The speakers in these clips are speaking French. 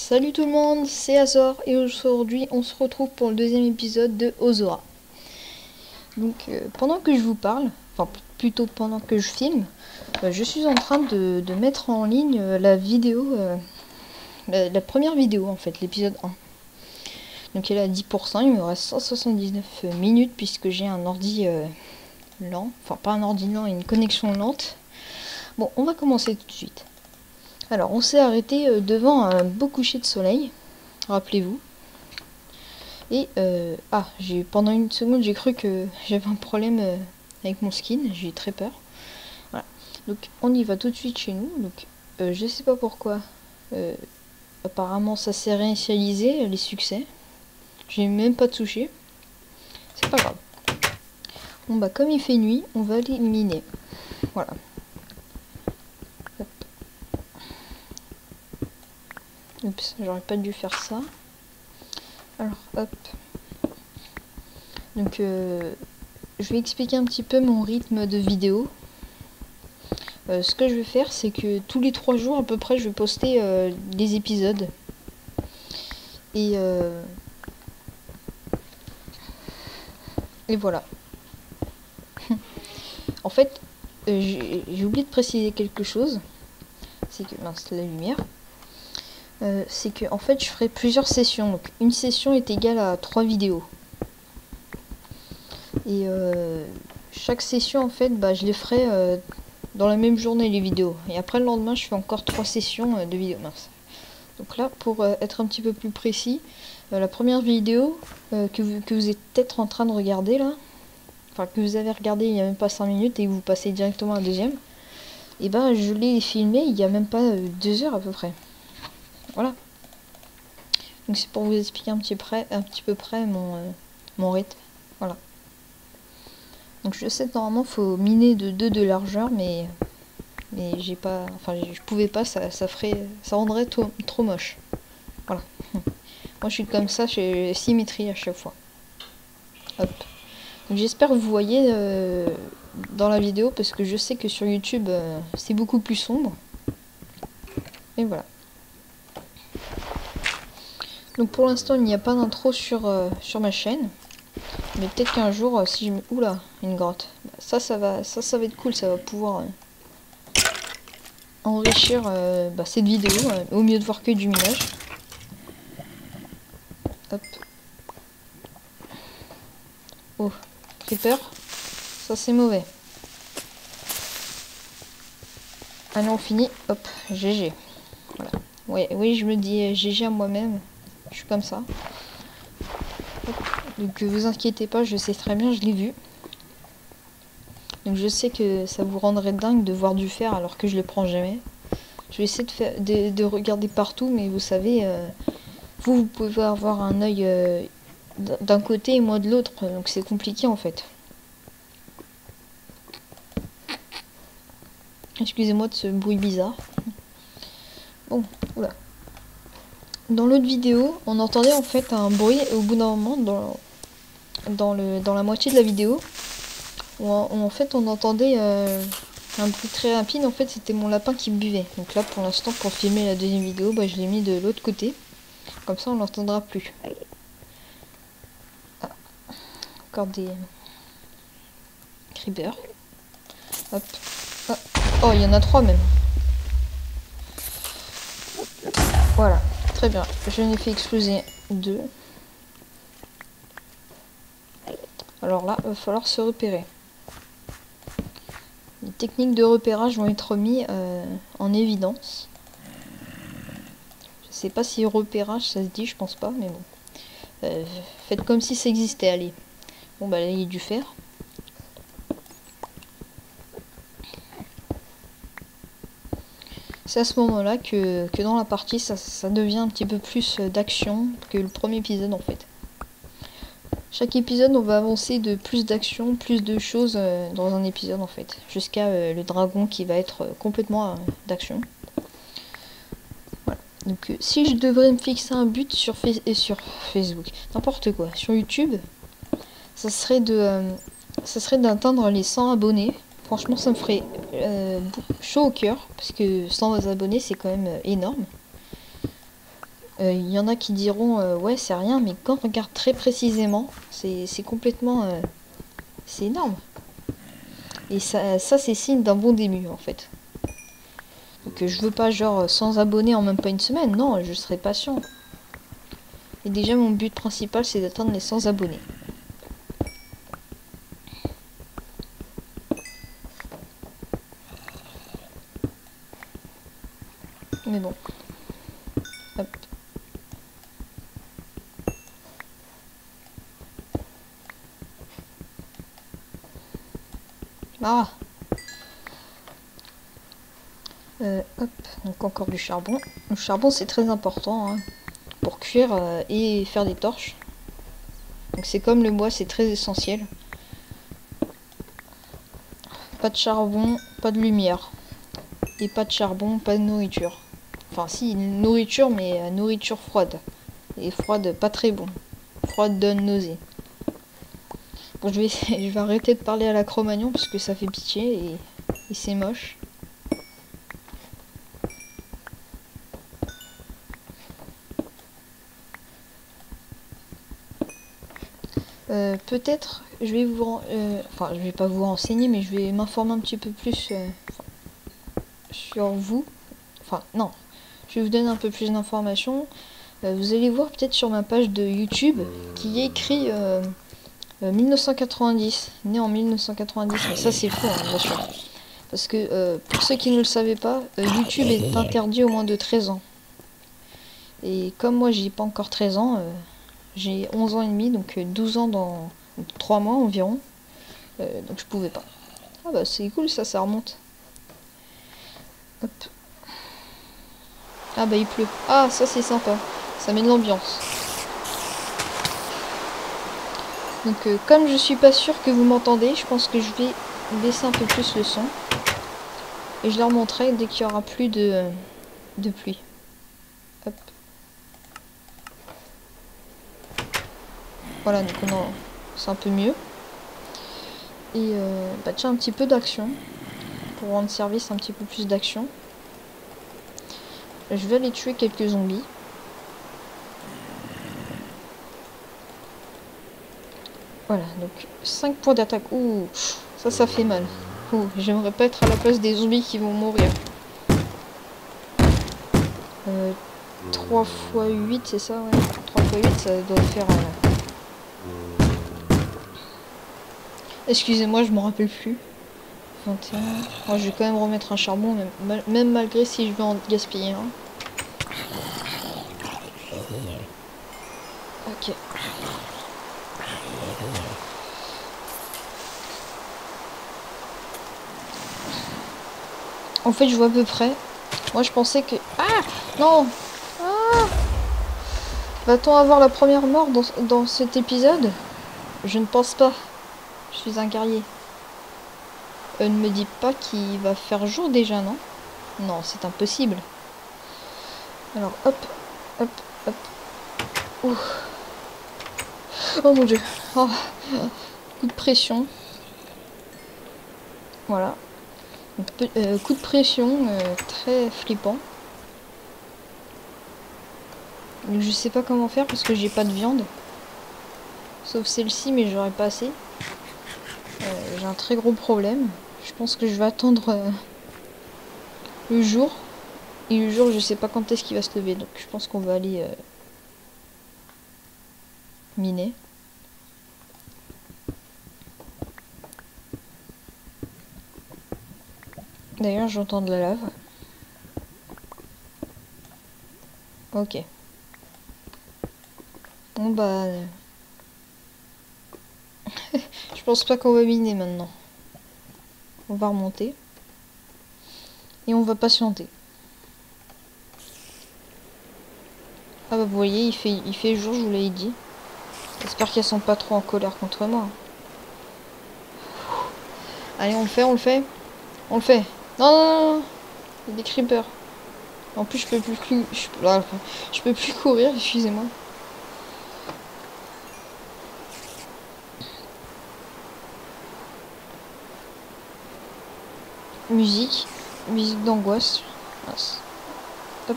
Salut tout le monde, c'est Azor et aujourd'hui on se retrouve pour le deuxième épisode de Ozora. Donc pendant que je vous parle, enfin plutôt pendant que je filme, je suis en train de mettre en ligne la vidéo, la première vidéo en fait, l'épisode 1. Donc elle est à 10%, il me reste 179 minutes puisque j'ai un ordi lent, enfin pas un ordi lent, une connexion lente. Bon, on va commencer tout de suite. Alors on s'est arrêté devant un beau coucher de soleil, rappelez-vous. Et pendant une seconde j'ai cru que j'avais un problème avec mon skin, j'ai eu très peur. Voilà. Donc on y va tout de suite chez nous. Donc je sais pas pourquoi. Apparemment ça s'est réinitialisé, les succès. J'ai même pas touché. C'est pas grave. Bon bah comme il fait nuit, on va l'éliminer. Voilà. Oups, j'aurais pas dû faire ça. Alors hop. Donc je vais expliquer un petit peu mon rythme de vidéo. Ce que je vais faire, c'est que tous les 3 jours à peu près, je vais poster des épisodes. Et voilà. En fait, j'ai oublié de préciser quelque chose. C'est que mince, la lumière. C'est que en fait, je ferai plusieurs sessions. Donc, une session est égale à 3 vidéos. Et chaque session, en fait, je les ferai dans la même journée, les vidéos. Et après, le lendemain, je fais encore 3 sessions de vidéos. Mince. Donc là, pour être un petit peu plus précis, la première vidéo que vous êtes peut-être en train de regarder là, enfin que vous avez regardé il n'y a même pas 5 minutes et que vous passez directement à la deuxième, et ben je l'ai filmé il n'y a même pas 2 heures à peu près. Voilà. Donc c'est pour vous expliquer un petit peu près mon rythme. Voilà. Donc je sais que normalement faut miner de 2 de largeur, mais j'ai pas, enfin je pouvais pas, ça rendrait trop moche. Voilà. Moi je suis comme ça, j'ai symétrie à chaque fois. Hop. J'espère que vous voyez dans la vidéo parce que je sais que sur YouTube c'est beaucoup plus sombre. Et voilà. Donc pour l'instant il n'y a pas d'intro sur ma chaîne. Mais peut-être qu'un jour si je me... Oula, une grotte. Ça va être cool, ça va pouvoir enrichir cette vidéo au mieux de voir que du minage. Hop. Oh, creeper. Ça c'est mauvais. Allez, on finit. Hop, GG. Voilà. Ouais, oui, je me dis GG à moi-même. Je suis comme ça. Hop. Donc vous inquiétez pas, je sais très bien, je l'ai vu. Donc je sais que ça vous rendrait dingue de voir du fer alors que je le prends jamais. Je vais essayer de regarder partout, mais vous savez, vous pouvez avoir un œil d'un côté et moi de l'autre, donc c'est compliqué en fait. Excusez-moi de ce bruit bizarre. Bon, oula. Dans l'autre vidéo, on entendait en fait un bruit au bout d'un moment dans la moitié de la vidéo où en fait on entendait un bruit très rapide. En fait c'était mon lapin qui buvait. Donc là pour l'instant pour filmer la deuxième vidéo, je l'ai mis de l'autre côté. Comme ça on l'entendra plus. Ah. Encore des creepers. Hop. Ah. Oh, il y en a 3 même. Voilà, très bien. Je n'ai fait exploser 2. Alors là, il va falloir se repérer. Les techniques de repérage vont être mis en évidence. Je sais pas si repérage ça se dit, je pense pas, mais bon. Faites comme si ça existait, allez. Bon bah là il y a du fer. C'est à ce moment-là que dans la partie ça devient un petit peu plus d'action que le premier épisode en fait. Chaque épisode on va avancer de plus d'action, plus de choses dans un épisode en fait. Jusqu'à le dragon qui va être complètement d'action. Voilà. Donc si je devrais me fixer un but sur Facebook, n'importe quoi, sur YouTube, ça serait d'atteindre les 100 abonnés. Franchement ça me ferait chaud au cœur parce que 100 abonnés c'est quand même énorme. Il y en a qui diront ouais c'est rien, mais quand on regarde très précisément, c'est complètement... c'est énorme. Et ça c'est signe d'un bon début en fait. Donc je veux pas genre 100 abonnés en même pas une semaine, non, je serai patient. Et déjà mon but principal c'est d'atteindre les 100 abonnés. Mais bon. Hop. Ah. Hop, donc encore du charbon. Le charbon c'est très important hein, pour cuire et faire des torches. Donc c'est comme le bois, c'est très essentiel. Pas de charbon, pas de lumière. Et pas de charbon, pas de nourriture. Enfin si, une nourriture, mais nourriture froide. Et froide, pas très bon. Froide donne nausée. Bon, je vais arrêter de parler à la Cro-Magnon parce que ça fait pitié et c'est moche. Peut-être, je vais vous... enfin, je vais pas vous renseigner, mais je vais m'informer un petit peu plus sur vous. Enfin, non. Je vais vous donner un peu plus d'informations. Vous allez voir peut-être sur ma page de YouTube qui est écrit 1990, né en 1990. Mais ça c'est faux, hein, bien sûr. Parce que pour ceux qui ne le savaient pas, YouTube est interdit aux moins de 13 ans. Et comme moi j'ai pas encore 13 ans, j'ai 11 ans et demi, donc 12 ans dans 3 mois environ. Donc je pouvais pas. Ah bah c'est cool ça, ça remonte. Hop. Ah bah il pleut. Ah ça c'est sympa. Ça met de l'ambiance. Donc comme je suis pas sûre que vous m'entendez, je pense que je vais baisser un peu plus le son. Et je leur montrerai dès qu'il y aura plus de pluie. Hop. Voilà, donc c'est un peu mieux. Et bah tiens, un petit peu d'action. Pour rendre service un petit peu plus d'action. Je vais aller tuer quelques zombies. Voilà, donc 5 points d'attaque. Ouh, ça fait mal. Ouh, j'aimerais pas être à la place des zombies qui vont mourir. 3 x 8, c'est ça, ouais. 3 x 8, ça doit faire... Excusez-moi, je m'en rappelle plus. 21. Moi, je vais quand même remettre un charbon, même malgré si je vais en gaspiller un. Ok. En fait, je vois à peu près. Moi, je pensais que... Ah non. Ah. Va-t-on avoir la première mort dans cet épisode? Je ne pense pas. Je suis un guerrier. Ne me dis pas qu'il va faire jour déjà, non? Non, c'est impossible. Alors, hop, hop, hop. Ouf. Oh mon dieu. Oh. Coup de pression. Voilà. Coup de pression très flippant. Donc, je sais pas comment faire parce que j'ai pas de viande. Sauf celle-ci, mais j'aurais pas assez. J'ai un très gros problème. Je pense que je vais attendre le jour. Et le jour, je sais pas quand est-ce qu'il va se lever. Donc je pense qu'on va aller miner. D'ailleurs, j'entends de la lave. Ok. Bon bah... je pense pas qu'on va miner maintenant. On va remonter. Et on va patienter. Ah bah vous voyez, il fait jour, je vous l'avais dit. J'espère qu'elles sont pas trop en colère contre moi. Allez, on le fait, on le fait. On le fait. Non, non, non, non. Il y a des creepers. En plus, je peux plus, je peux plus courir, excusez-moi. Musique d'angoisse. Hop.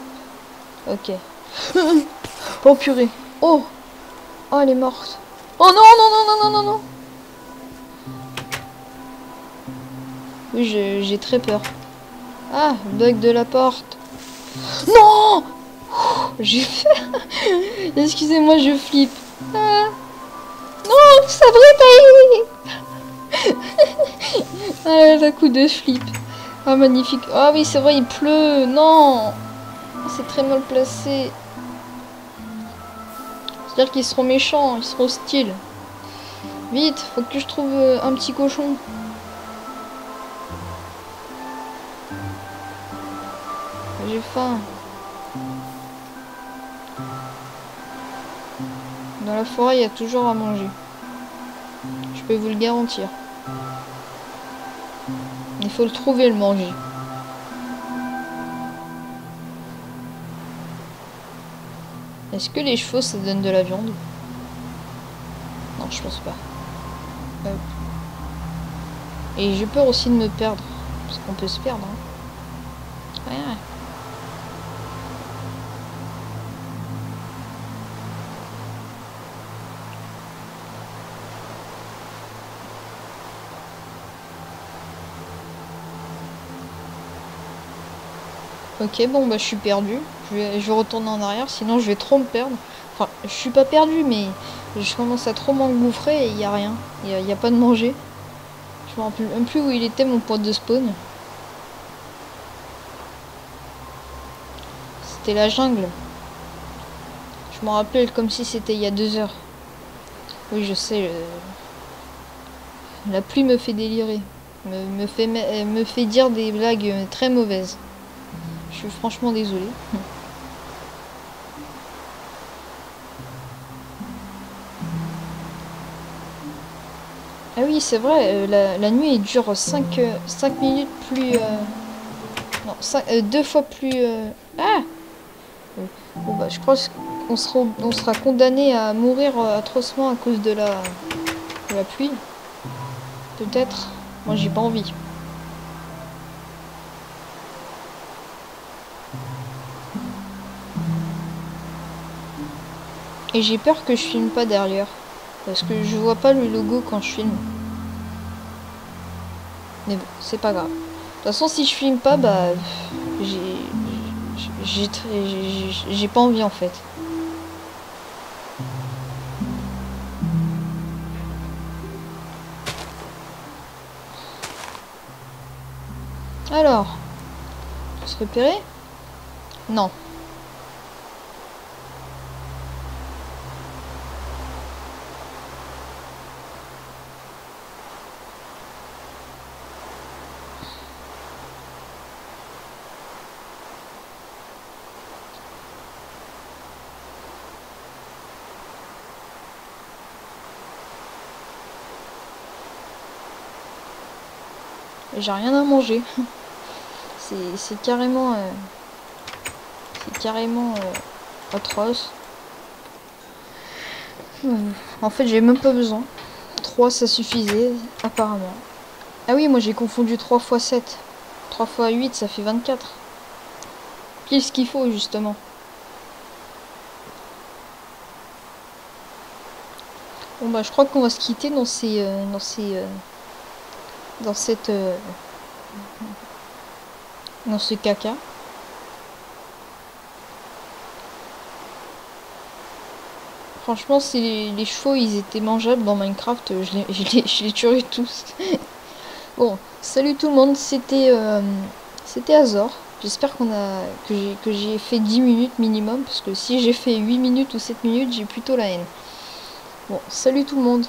Ok. Oh purée. Oh. Oh, elle est morte. Oh non, non, non, non, non, non, non. Oui, j'ai très peur. Ah, bug de la porte. Non. J'ai fait... Excusez-moi, je flippe. Ah. Non, ça brille. Ah, la coup de flip. Ah, magnifique. Ah oui, c'est vrai, il pleut. Non. C'est très mal placé. C'est-à-dire qu'ils seront méchants, ils seront hostiles. Vite, faut que je trouve un petit cochon. J'ai faim. Dans la forêt, il y a toujours à manger. Je peux vous le garantir. Il faut le trouver, le manger. Est-ce que les chevaux, ça donne de la viande? Non, je pense pas. Et j'ai peur aussi de me perdre. Parce qu'on peut se perdre. Hein. Ouais. Ok, bon, bah je suis perdu. Je vais retourner en arrière, sinon je vais trop me perdre. Enfin, je suis pas perdu, mais je commence à trop m'engouffrer et il n'y a rien. Il y a pas de manger. Je me rappelle même plus où il était mon point de spawn. C'était la jungle. Je me rappelle comme si c'était il y a 2 heures. Oui, je sais. La pluie me fait délirer. Me fait dire des blagues très mauvaises. Je suis franchement désolée. Ah oui, c'est vrai, la nuit elle dure 5 minutes plus... non, 2 fois plus... Ah bon, bah, je crois qu'on sera condamné à mourir atrocement à cause de la pluie. Peut-être. Moi, j'ai pas envie. Et j'ai peur que je filme pas derrière. Parce que je vois pas le logo quand je filme. Mais bon, c'est pas grave. De toute façon, si je filme pas, bah... J'ai pas envie, en fait. Alors... On se repérer? Non. J'ai rien à manger. C'est carrément... atroce. En fait, j'ai même pas besoin. 3, ça suffisait, apparemment. Ah oui, moi j'ai confondu 3 x 7. 3 x 8, ça fait 24. Qu'est-ce qu'il faut, justement? Bon bah, je crois qu'on va se quitter dans ce caca. Franchement, si les chevaux ils étaient mangeables dans Minecraft, je les tuerais tous. Bon, salut tout le monde, c'était Azor. J'espère que j'ai fait 10 minutes minimum, parce que si j'ai fait 8 minutes ou 7 minutes, j'ai plutôt la haine. Bon, salut tout le monde.